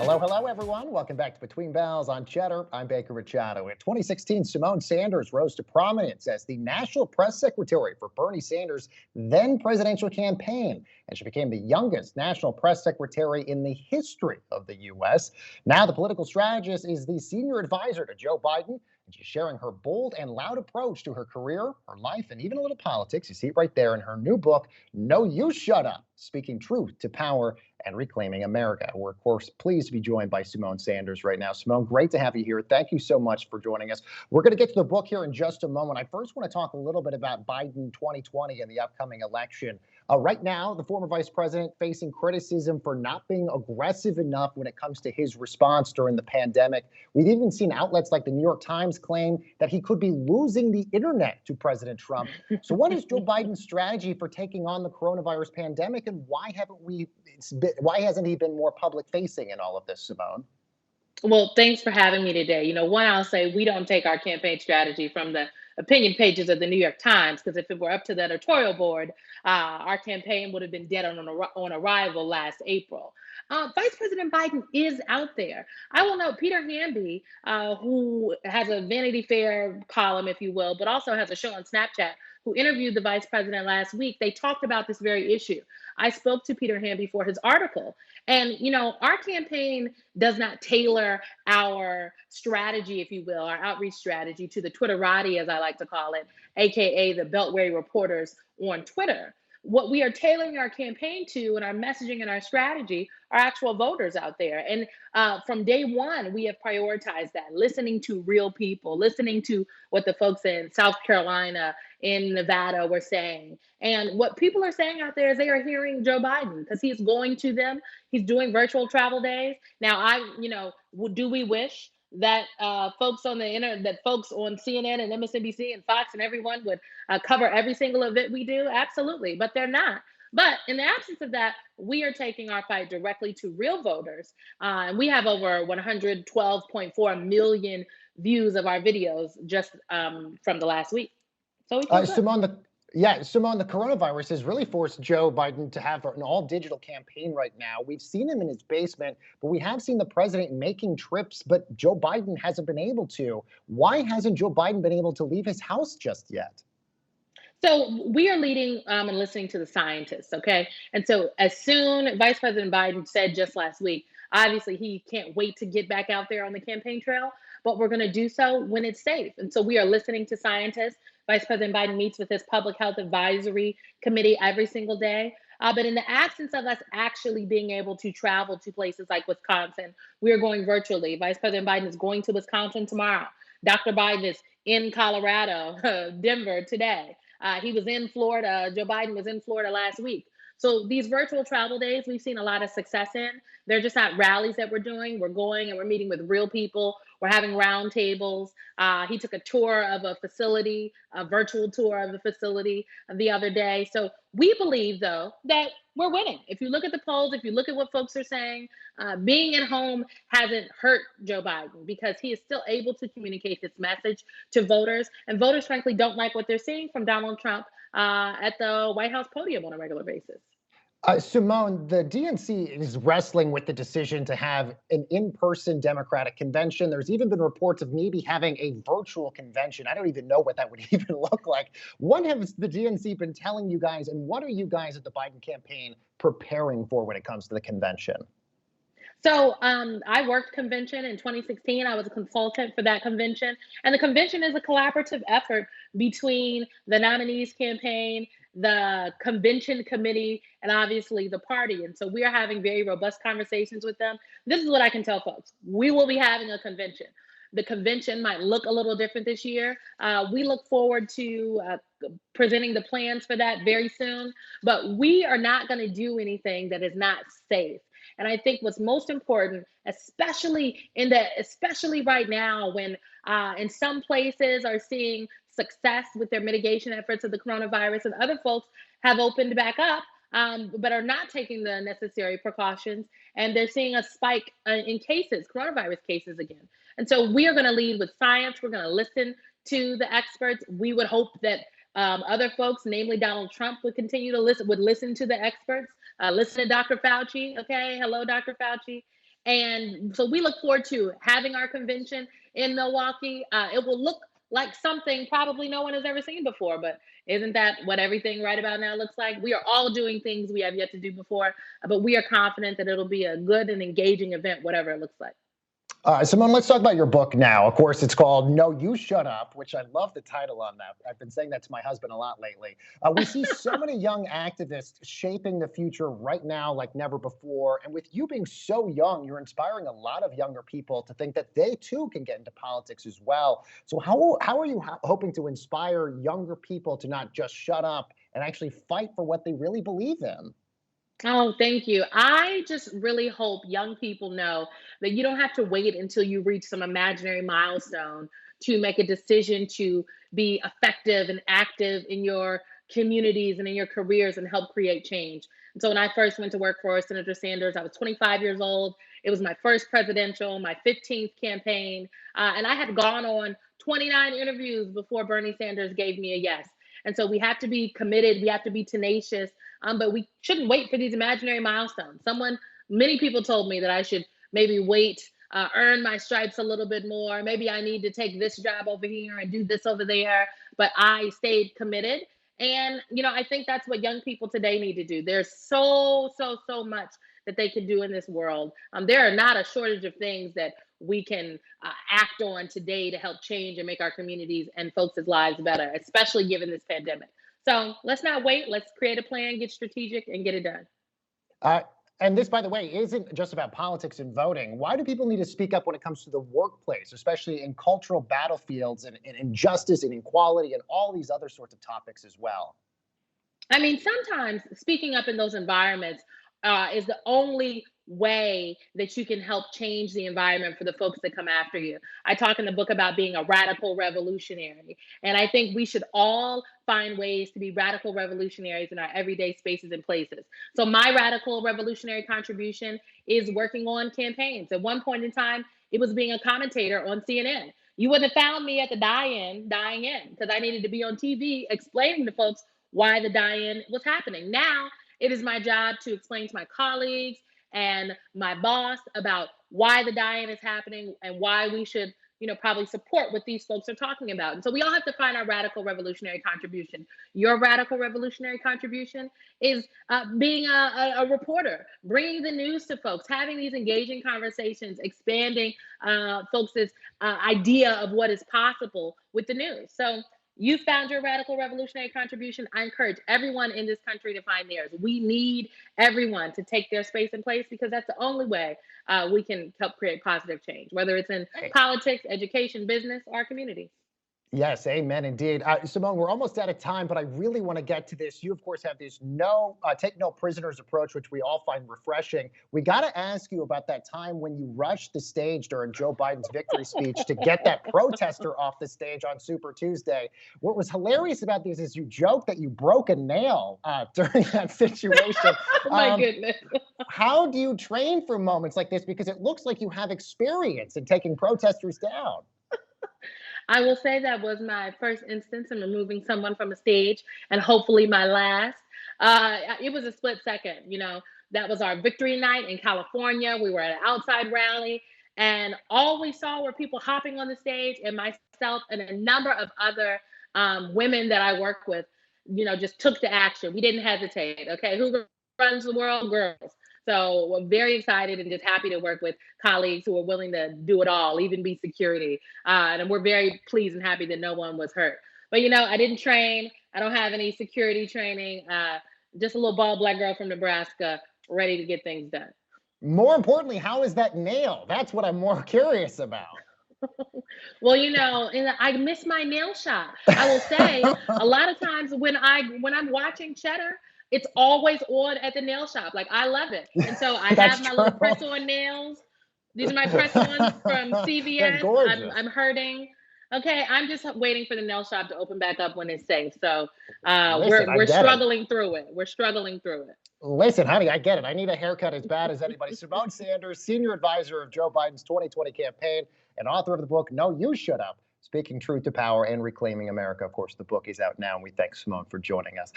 Hello, everyone. Welcome back to Between Bells on Cheddar. I'm Baker Machado. In 2016, Symone Sanders rose to prominence as the national press secretary for Bernie Sanders' then presidential campaign, and she became the youngest national press secretary in the history of the U.S. Now, the political strategist is the senior advisor to Joe Biden, and she's sharing her bold and loud approach to her career, her life, and even a little politics. You see it right there in her new book, No, You Shut Up, Speaking Truth to Power and Reclaiming America. We're, of course, pleased to be joined by Symone Sanders right now. Symone, great to have you here. Thank you so much for joining us. We're going to get to the book here in just a moment. I first want to talk a little bit about Biden 2020 and the upcoming election. Right now, the former vice president facing criticism for not being aggressive enough when it comes to his response during the pandemic. We've even seen outlets like the New York Times claim that he could be losing the internet to President Trump. So what is Joe Biden's strategy for taking on the coronavirus pandemic, and why hasn't he been more public facing in all of this, Symone? Well, thanks for having me today. One, I'll say we don't take our campaign strategy from the opinion pages of the New York Times, because if it were up to the editorial board, our campaign would have been dead on arrival last April. Vice President Biden is out there. I will note Peter Hamby, who has a Vanity Fair column, if you will, but also has a show on Snapchat, who interviewed the vice president last week. They talked about this very issue. I spoke to Peter Hamby for his article. And, our campaign does not tailor our strategy, if you will, our outreach strategy to the Twitterati, as I like to call it, AKA the Beltway reporters on Twitter. What we are tailoring our campaign to and our messaging and our strategy are actual voters out there. And from day one, we have prioritized that, listening to real people, listening to what the folks in South Carolina, in Nevada were saying. And what people are saying out there is they are hearing Joe Biden because he's going to them. He's doing virtual travel days. Now, do we wish that folks on the internet, that folks on CNN and MSNBC and Fox and everyone would cover every single event we do? Absolutely, but they're not. But in the absence of that, we are taking our fight directly to real voters. And we have over 112.4 million views of our videos just from the last week. So we feel good. Simone, the coronavirus has really forced Joe Biden to have an all-digital campaign right now. We've seen him in his basement, but we have seen the president making trips, but Joe Biden hasn't been able to. Why hasn't Joe Biden been able to leave his house just yet? So we are leading and listening to the scientists, okay? And so as soon Vice President Biden said just last week, obviously he can't wait to get back out there on the campaign trail, but we're going to do so when it's safe. And so we are listening to scientists. Vice President Biden meets with his public health advisory committee every single day. But in the absence of us actually being able to travel to places like Wisconsin, we are going virtually. Vice President Biden is going to Wisconsin tomorrow. Dr. Biden is in Colorado, Denver today. He was in Florida. Joe Biden was in Florida last week. So these virtual travel days, we've seen a lot of success in. They're just not rallies that we're doing. We're going and we're meeting with real people. We're having roundtables. He took a tour of a facility, a virtual tour of the facility the other day. So we believe, though, that we're winning. If you look at the polls, if you look at what folks are saying, being at home hasn't hurt Joe Biden because he is still able to communicate this message to voters. And voters, frankly, don't like what they're seeing from Donald Trump at the White House podium on a regular basis. Symone, the DNC is wrestling with the decision to have an in-person Democratic convention. There's even been reports of maybe having a virtual convention. I don't even know what that would even look like. What has the DNC been telling you guys, and what are you guys at the Biden campaign preparing for when it comes to the convention? So I worked convention in 2016. I was a consultant for that convention. And the convention is a collaborative effort between the nominees campaign, the convention committee, and obviously the party. And so we are having very robust conversations with them. This is what I can tell folks. We will be having a convention. The convention might look a little different this year. We look forward to presenting the plans for that very soon. But we are not going to do anything that is not safe. And I think what's most important, especially right now, when in some places are seeing success with their mitigation efforts of the coronavirus, and other folks have opened back up, but are not taking the necessary precautions, and they're seeing a spike in cases, coronavirus cases again. And so we are going to lead with science. We're going to listen to the experts. We would hope that other folks, namely Donald Trump, would continue to listen to the experts, listen to Dr. Fauci. Okay. Hello, Dr. Fauci. And so we look forward to having our convention in Milwaukee. It will look like something probably no one has ever seen before, but isn't that what everything right about now looks like? We are all doing things we have yet to do before, but we are confident that it'll be a good and engaging event, whatever it looks like. Simone, let's talk about your book now. Of course, it's called No, You Shut Up, which I love the title on that. I've been saying that to my husband a lot lately. We see so many young activists shaping the future right now like never before. And with you being so young, you're inspiring a lot of younger people to think that they too can get into politics as well. So, how are you hoping to inspire younger people to not just shut up and actually fight for what they really believe in? Oh, thank you. I just really hope young people know that you don't have to wait until you reach some imaginary milestone to make a decision to be effective and active in your communities and in your careers and help create change. And so when I first went to work for Senator Sanders, I was 25 years old. It was my first presidential, my 15th campaign. And I had gone on 29 interviews before Bernie Sanders gave me a yes. And so we have to be committed, we have to be tenacious, but we shouldn't wait for these imaginary milestones. Many people told me that I should maybe wait, earn my stripes a little bit more. Maybe I need to take this job over here and do this over there. But I stayed committed. And, I think that's what young people today need to do. There's so much that they can do in this world. There are not a shortage of things that we can act on today to help change and make our communities and folks' lives better, especially given this pandemic. So let's not wait. Let's create a plan, get strategic, and get it done. Uh, and this, by the way, isn't just about politics and voting. Why do people need to speak up when it comes to the workplace, especially in cultural battlefields and injustice and inequality and all these other sorts of topics as well? I mean, sometimes speaking up in those environments is the only way that you can help change the environment for the folks that come after you. I talk in the book about being a radical revolutionary. And I think we should all find ways to be radical revolutionaries in our everyday spaces and places. So, my radical revolutionary contribution is working on campaigns. At one point in time, it was being a commentator on CNN. You wouldn't have found me at the dying in, because I needed to be on TV explaining to folks why the die-in was happening. Now it is my job to explain to my colleagues and my boss about why the die-in is happening and why we should, probably support what these folks are talking about. And so we all have to find our radical revolutionary contribution. Your radical revolutionary contribution is being a reporter, bringing the news to folks, having these engaging conversations, expanding folks' idea of what is possible with the news. So you found your radical revolutionary contribution. I encourage everyone in this country to find theirs. We need everyone to take their space and place, because that's the only way we can help create positive change, whether it's in politics, education, business, or communities. Yes, amen, indeed. Simone, we're almost out of time, but I really want to get to this. You, of course, have this take no prisoners approach, which we all find refreshing. We got to ask you about that time when you rushed the stage during Joe Biden's victory speech to get that protester off the stage on Super Tuesday. What was hilarious about this is you joked that you broke a nail during that situation. Oh my goodness. How do you train for moments like this? Because it looks like you have experience in taking protesters down. I will say that was my first instance in removing someone from a stage, and hopefully my last. It was a split second. That was our victory night in California. We were at an outside rally, and all we saw were people hopping on the stage, and myself and a number of other women that I work with, just took to action. We didn't hesitate. Okay, who runs the world? Girls. So we're very excited and just happy to work with colleagues who are willing to do it all, even be security. And we're very pleased and happy that no one was hurt. But I didn't train. I don't have any security training. Just a little bald black girl from Nebraska, ready to get things done. More importantly, how is that nail? That's what I'm more curious about. Well, and I miss my nail shop. I will say a lot of times when I'm watching Cheddar, it's always on at the nail shop. Like, I love it. And so I have my little press-on nails. These are my press-ons from CVS. I'm hurting. Okay, I'm just waiting for the nail shop to open back up when it's safe. So we're struggling through it. We're struggling through it. Listen, honey, I get it. I need a haircut as bad as anybody. Symone Sanders, senior advisor of Joe Biden's 2020 campaign and author of the book, No, You Shut Up, Speaking Truth to Power and Reclaiming America. Of course, the book is out now, and we thank Symone for joining us.